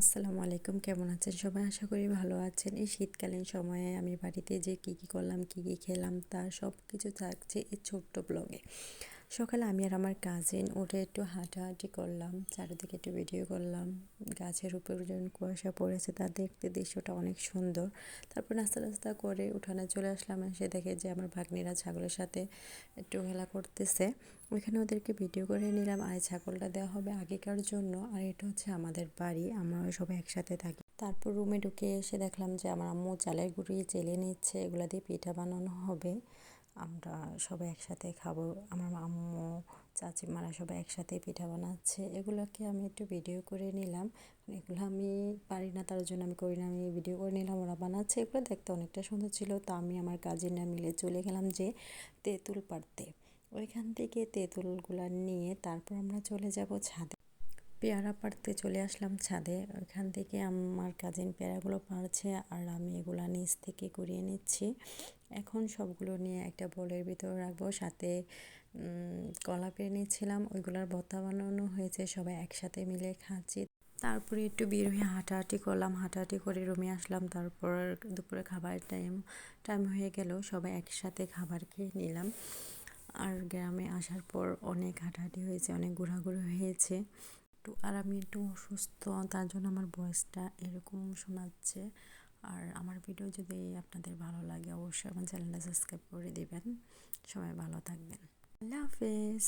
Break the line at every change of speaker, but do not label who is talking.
আসসালামু আলাইকুম, কেমন আছেন সবাই? আশা করি ভালো আছেন। এই শীতকালীন সময়ে আমি বাড়িতে যে কী করলাম, কী খেলাম তার সব কিছু থাকছে এই ছোট্ট ব্লগে। সকালে আমি আর আমার কাজিন উঠে একটু হাঁটাহাঁটি করলাম, চারিদিকে একটু ভিডিও করলাম। গাছের উপর যেমন কুয়াশা পড়েছে তা দেখতে দৃশ্যটা অনেক সুন্দর। তারপর নাস্তা টাস্তা করে উঠানে চলে আসলাম, এসে দেখে যে আমার ভাগ্নিরা ছাগলের সাথে একটু খেলা করতেছে। ওইখানে ওদেরকে ভিডিও করে নিলাম। আর এই ছাগলটা দেওয়া হবে আগেকার জন্য, আর এটা হচ্ছে আমাদের বাড়ি, আমরা সবাই একসাথে থাকি। তারপর রুমে ঢুকে এসে দেখলাম যে আমার আম্মু চালের গুঁড়ি চেলে নিচ্ছে, এগুলা দিয়ে পিঠা বানানো হবে। আমরা সবাই একসাথে খাবো। আমার আম্মু চাচিমারা সবাই একসাথে পিঠা বানাচ্ছে, এগুলোকে আমি একটু ভিডিও করে নিলাম। এগুলো আমি পারি না, তার জন্য আমি করি না, আমি ভিডিও করে নিলাম। ওরা বানাচ্ছে, এগুলো দেখতে অনেকটা সুন্দর ছিল। তো আমি আমার কাজিনরা মিলে চলে গেলাম যে তেঁতুল পাড়তে। ওইখান থেকে তেঁতুলগুলো নিয়ে তারপর আমরা চলে যাব ছাদে। পেয়ারা পাড়তে চলে আসলাম ছাদে। ওইখান থেকে আমার কাজিন পেয়ারাগুলো পাড়ছে আর আমি এগুলো নিচ থেকে কুড়িয়ে নিচ্ছি। এখন সবগুলো নিয়ে একটা বোলের ভিতরে রাখবো। সাথে কলা পেড়ে নিয়েছিলাম, ওইগুলোর ভর্তা বানানো হয়েছে, সবাই একসাথে মিলে খাচ্ছি। তারপরে একটু বের হয়ে হাঁটাহাঁটি করলাম, হাঁটাহাঁটি করে রুমে আসলাম। তারপর দুপুরে খাবারের টাইম হয়ে গেল, সবাই একসাথে খাবার খেয়ে নিলাম। আর গ্রামে আসার পর অনেক হাঁটাহাঁটি হয়েছে, অনেক ঘোরাঘুরি হয়েছে। আর আমি একটু অসুস্থ, তার জন্য আমার ভয়েসটা এরকম শোনাচ্ছে। আর আমার ভিডিও যদি আপনাদের ভালো লাগে অবশ্যই আমার চ্যানেলটা সাবস্ক্রাইব করে দিবেন। সবাই ভালো থাকবেন। আল্লাহ হাফেজ।